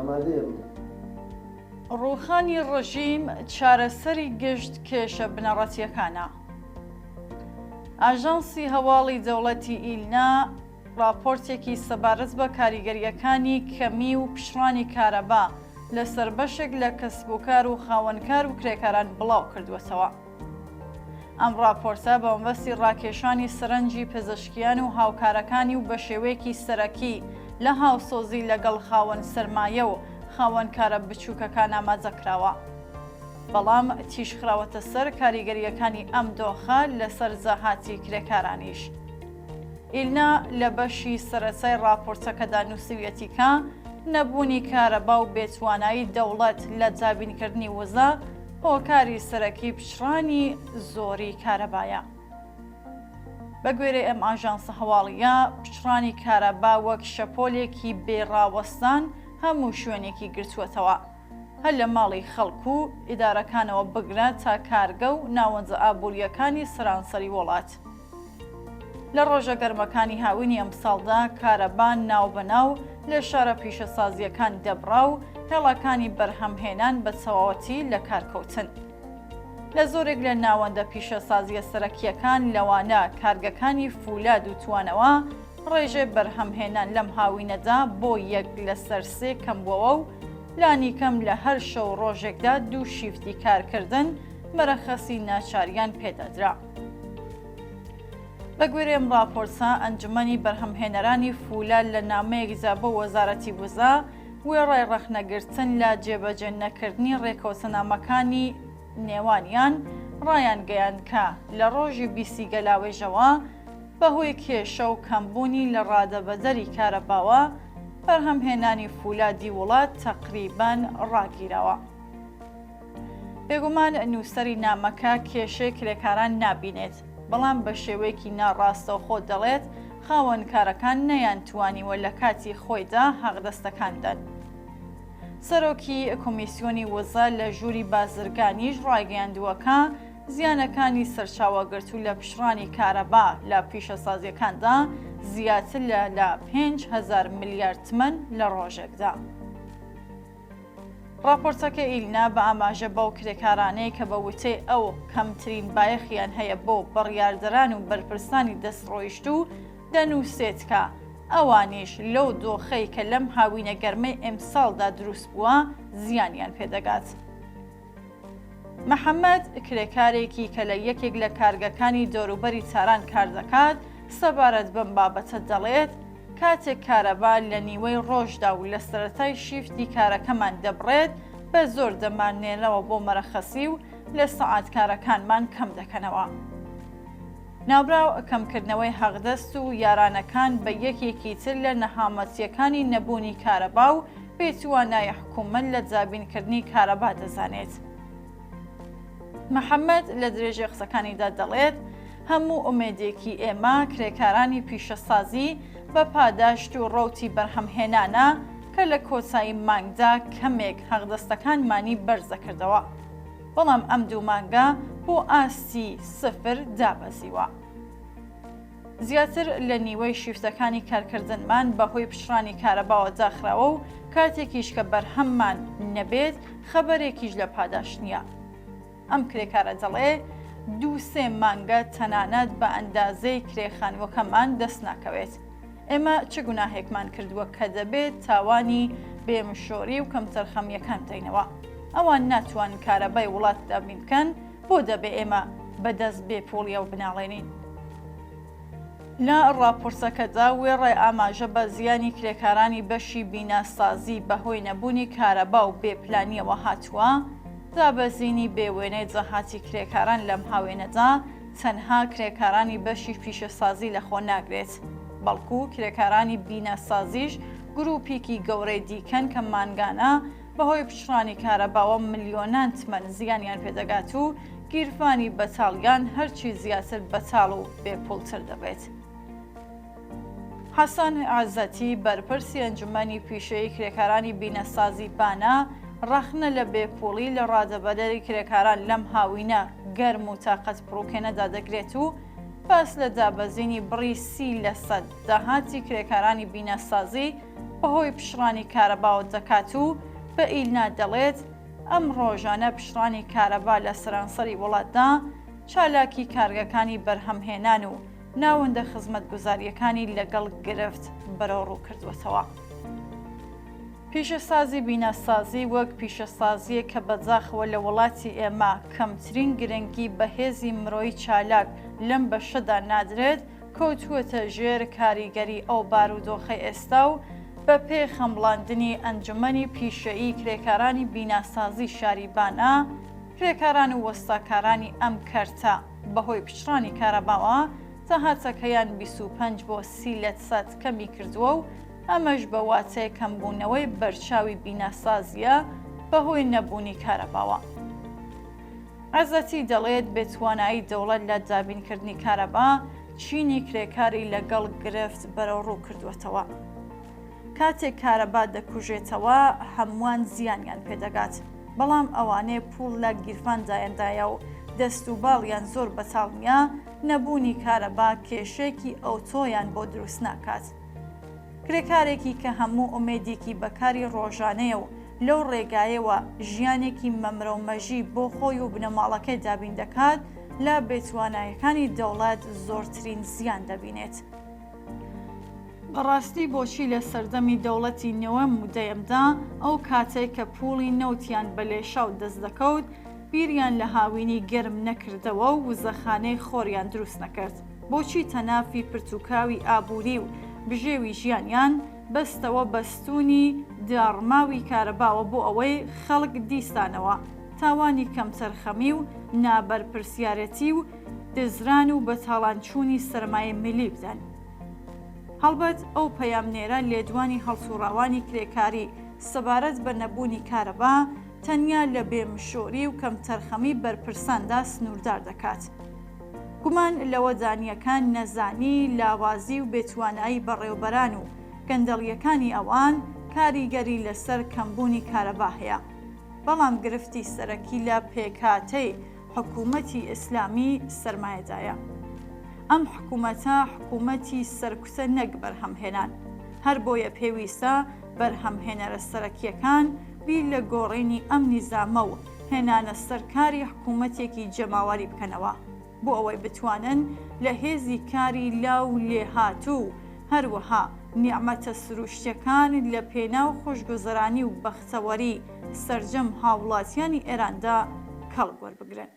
ئامادەیە. ڕووخانی ڕژیم چارەسەری گشت کێشە بنەڕەتیەکانە. ئاژانسی هەواڵی دەوڵەتی ئیلنا راپۆرتێکی سەبارەت بە کاریگەریەکانی کەمی و پشڕانی کارەبا لەسەر بەشێک لە کەسبوکار و خاوەنکار و کرێکاران بڵاو کردوێتەوە. ئەم راپۆرتە بە مەبەستی ڕاکێشانی سەرنجی پزیشکیان و هاوکارەکانی و بە شێوەیەکی سەرەکی لە هاوسۆزی لەگەڵ خاوەن سەرمایە و خاوەنکارە بچووکەکان ئاماجەکراوە. بەڵام تیشخراوەتە سەر کاریگەریەکانی ئەم دۆخە لەسەر زەهاتی کرێکارانیش. ئیلنا لە بەشی سەرەتای راپۆرتەکەدا نووسویەتیکە نەبوونی کارەبا و بێتوانایی دەوڵەت لە جابینکردنی وزە هۆکاری سەرەکی پشڕانی زۆری کارەبایە. بە گوێرەی ئەم ئاژانسە هەواڵیە پشڕانی کارەبا وەک شەپۆلێکی بێڕاوەستان هەموو شوێنێکی گرتووەتەوە، هەر لە ماڵی خەڵکو و ئیدارەکانەوە بگرە تا کارگە و ناوەندە ئابوووریەکانی سەرانسەری وڵات. لە ڕۆژە گەرمەکانی هاوینی ئەم ساڵدا کارەبان ناوبەناو لە شارە پیشەسازیەکان دەبڕا و هێڵەکانی بەرهەمهێنان بە تەواوەتی لە کارکەوتن. لە زۆرێک لە ناوەندە پیشەسازیە سەرەکیەکان لەوانە کارگەکانی فولاد و توانەوە ڕێژێ بەرهەمهێنان لەم هاوینەدا بۆ 1 لەسەر 3 کەمبووەوە و لانی کەم لە هەر شەو ڕۆژێکدا 2 شیفتی کارکردن مەرەخەسی ناچاریان پێدەدرا. بە گوێرەی ئەم راپۆرتە ئەنجومەنی بەرهەمهێنەرانی فولاد لە نامەیەکدا بۆ وەزارەتی وزە وێڕای ڕەخنەگرتن لە جێبەجێ نەکردنی ڕێکەوتنامەکانی نێوانیان ڕایان گەیاند کە لە ڕۆژی 20 گەلاوێژەوە بەهۆی کێشە و کەمبوونی لە ڕادەبەدەری کارەباوە بەرهەمهێنانی فولادی وڵات تەقریباً ڕاگیراوە. بێگومان نووسەری نامەکە کێشەی کرێکاران نابینێت، بەڵام بە شێوەیەکی ناڕاستەوخۆ دەڵێت خاوەنکارەکان نەیانتوانیوە لە کاتی خۆیدا حەقدەستەکاندەن. سەرۆکی کۆمیسیۆنی وزە لە ژووری بازرگانیش ڕایگەیاندووەکە زیانەکانی سەرچاوەگرت و لە پشڕانی کارەبا لە پیشەسازیەکاندا زیاتر لە 5,000 ملیار تمەن لە ڕۆژێکدا. راپۆرتەکە ئیلنا بە ئاماژە بەو کرێکارانەی کە بە وتەی ئەو کەمترین بایەخیان هەیە بۆ بڕیاردەران و بەرپرسانی دەستڕۆیشتوو دەنووسێت کە ئەوانیش لەو دۆخەی کە لەم هاوینە گەرمەی ئەمساڵدا دروست بووە زیانیان پێدەگات. محەممەد کرێکارێکی کە لە یەکێک لە کارگەکانی دەوروبەری تاران کار دەکات سەبارەت بەم بابەتە دەڵێت کاتێک کارەبا لە نیوەی ڕۆژدا و لە سەرەتای شیفتی کارەکەمان دەبڕێت بە زۆر دەمانێنەوە بۆ مەرەخەسی و لە سەعاتکارەکانمان کەم دەکەنەوە. ناوبراو کەمکردنەوەی حەقدەست و یارانەکان بە یەکێکی تر لە نەهامەتیەکانی نەبوونی کارەبا و بێتوانای حکوومەت لە جابینکردنی کارەبا دەزانێت. محەممەد لە درێژێ قسەکانیدا دەڵێت هەموو ئومێدێکی ئێمە کرێکارانی پیشەسازی بە پاداشت و ڕەوتی بەرهەمهێنانە کە لە کۆچایی مانگدا کەمێک حەقدەستەکانمانی بەرز دەکردەوە، بەڵام ئەم 2 مانگە بۆ ئاستی 0 دابەزیوە. زیاتر لە نیوەی شیفتەکانی کارکردنمان بەهۆی پشڕانی کارەباوە داخراوە و کاتێکیش کە بەرهەممان نەبێت خەبەرێکیش لە پاداش نییە. ئەم کرێکارە دەڵێ 2-3 مانگە تەنانەت بە ئەندازەی کرێخانوەکەمان دەست ناکەوێت. ئێمە چ گوناهێکمان کردووە کە دەبێت تاوانی بێمشۆری و کەمتەرخەمیەکان بدەینەوە؟ ئەوان ناتوان کارەبای وڵات دابین بکەن، بۆ دەبێ ئێمە بەدەست بێپۆڵیە و بناڵێنین. لە راپۆرتەکەدا وێڕای ئاماژە بە زیانی کرێکارانی بەشی بیناسازی بەهۆی نەبوونی کارەبا و بێپلانیەوە هاتووە. دابەزینی بێوێنەی جەهاتی کرێکاران لەم هاوێنەدا تەنها کرێکارانی بەشی پیشەسازی لەخۆ ناگرێت، بەڵکو کرێکارانی بینەسازیش گروپێکی گەورەی دیکەن کە مانگانە بەهۆی پشڕانی کارەباوە ملیۆنان تمەن زیانیان پێدەگات و گیرفانی بەتاڵیان هەرچی زیاتر بەتاڵ و بێپوڵتر دەبێت. حەسان عەزەتی بەرپرسی ئەنجومەنی پیشەیی کرێکارانی بینەسازی بانە ڕەخنە لە بێپوڵی لە ڕادەبەدەری کرێکاران لەم هاوینە گەرم و تاقەت پڕوکێنەدا دەگرێت و باس لە دابەزینی بڕی 30% داهاتی کرێکارانی بینەسازی بەهۆی پشڕانی کارەباوە دەکات و بە ئیلنا دەڵێت ئەم ڕۆژانە پشڕانی کارەبا لە سەرانسەری وڵاتدا چالاکی کارگەکانی بەرهەمهێنان و ناوەندە خزمەتگوزاریەکانی لەگەڵ گرفت بەرەو ڕوو کردوەتەوە. پیشەسازی بینەسازی وەک پیشەسازیە کە بەجاخەوە لە وڵاتی ئێمە کەمترین گرنگی بەهێزی مرۆیی چالاک لەم بەشەدا نادرێت کەوتووەتە ژێر کاریگەری ئەو بارودۆخەی ئێستا و بە پێ خەمبڵاندنی ئەنجومەنی پیشەیی کرێکارانی بیناسازی شاریبانە کرێکاران و وەستاکارانی ئەم کەرتە بەهۆی پشڕانی کارەباوە داهاتەکەیان 25 بۆ 30% کەمی کردووە و ئەمەش بە واتای کەمبوونەوەی بەرچاوی بیناسازیە بەهۆی نەبوونی کارەباوە. عەزەتی دەڵێت بێتوانایی دەوڵەت لە دابینکردنی کارەبا چینی کرێکاری لەگەڵ گرفت بەرەو ڕوو کردوێتەوە. کاتێک کارەبا دەکوژێتەوە هەمووان زیانیان پێدەگات، بەڵام ئەوانەی پوڵ لە گیرفاندایەندایە و دەست و باڵیان زۆر بەتاڵ نییە نەبوونی کارەبا کێشێکی ئۆتۆیان بۆ دروست ناکات. کرێکارێکی کە هەموو ئومێدێکی بەکاری ڕۆژانەیە و لەو ڕێگایەوە ژیانێکی مەمرەومەژی بۆ خۆی و بنەماڵەکەی دابین دەکات لە بێتوانایەکانی دەوڵەت زۆرترین زیان دەبینێت. بەڕاستی بۆچی لە سەردەمی دەوڵەتی نێوەم و دەیەمدا ئەو کاتێک کە پوڵی نەوتیان بە لێشاو دەست دەکەوت بیریان لە هاوینی گەرم نەکردەوە و وزەخانەی خۆریان دروست نەکرد؟ بۆچی تەنافی پرتوکاوی ئابووری و بژێوی ژیانیان بەستەوە بەستونی داڕماوی کارەباوە بۆ ئەوەی خەڵک دیستانەوە تاوانی کەمتەرخەمی و نابەرپرسیارەتی و دزران و بەتاڵانچوونی سەرمایە ملی بدەن. هەڵبەت ئەو پەیامنێرە لێدوانی هەڵسوڕاوانی کرێکاری سەبارەت بە نەبوونی کارەبا تەنیا لە بێمشۆری و کەمتەرخەمی بەرپرساندا سنووردار دەکات. گومان لەوە دانیەکان نەزانی، لاوازی و بێتوانایی بەڕێوەبەران و گەندەڵیەکانی ئەوان کاریگەری لەسەر کەمبوونی کارەبا هەیە، بەڵام گرفتی سەرەکی لە پێکهاتەی حکوومەتی ئیسلامی سەرمایەدایە. ئەم حکوومەتە حکوومەتی سەرکوتە نەک بەرهەمهێنان، هەر بۆیە پێویستە بەرهەمهێنەرە سەرەکیەکان بیر لە گۆڕینی ئەم نیزامە و هێنانە سەرکاری حکوومەتێکی جەماوەری بکەنەوە بۆ ئەوەی بتوانن لە هێزی کاری لاو لێهاتوو هەروەها نیعمەتە سروشتیەکان لە پێناو خۆشگوزەرانی و بەختەوەری سەرجەم هاوڵاتیانی ئێراندا کەڵک وەربگرن.